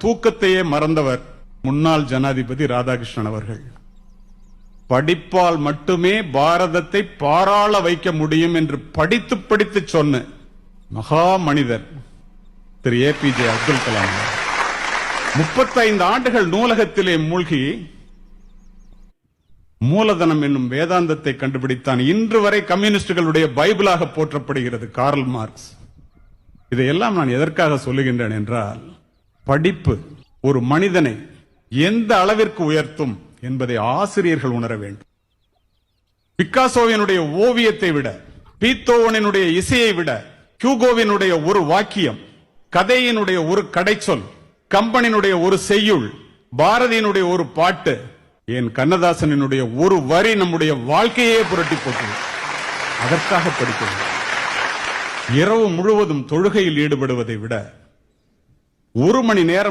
தூக்கத்தையே மறந்தவர் முன்னாள் ஜனாதிபதி ராதாகிருஷ்ணன் அவர்கள். படிப்பால் மட்டுமே பாரதத்தை பாராள வைக்க முடியும் என்று படித்து படித்து சொன்ன மகா மனிதர் திரு APJ அப்துல் கலாம். 35 ஆண்டுகள் நூலகத்திலே மூழ்கி மூலதனம் என்னும் வேதாந்தத்தை கண்டுபிடித்தான். இன்று வரை கம்யூனிஸ்டுகளுடைய பைபிளாக போற்றப்படுகிறது கார்ல் மார்க்ஸ். இதையெல்லாம் நான் எதற்காக சொல்லுகின்றேன் என்றால், படிப்பு ஒரு மனிதனை எந்த அளவிற்கு உயர்த்தும் என்பதை ஆசிரியர்கள் உணர வேண்டும். பிக்காசோவினுடைய ஓவியத்தை விட, பீத்தோவனினுடைய இசையை விட, ஹியூகோவினுடைய ஒரு வாக்கியம், கதையினுடைய ஒரு கடைச்சொல், கம்பனினுடைய ஒரு செய்யுள், பாரதியினுடைய ஒரு பாட்டு, என் கண்ணதாசனினுடைய ஒரு வரி நம்முடைய வாழ்க்கையே புரட்டி போட்டது. அதற்காக படிக்கிறது. இரவு முழுவதும் தொழுகையில் ஈடுபடுவதை விட 1 மணி நேரம்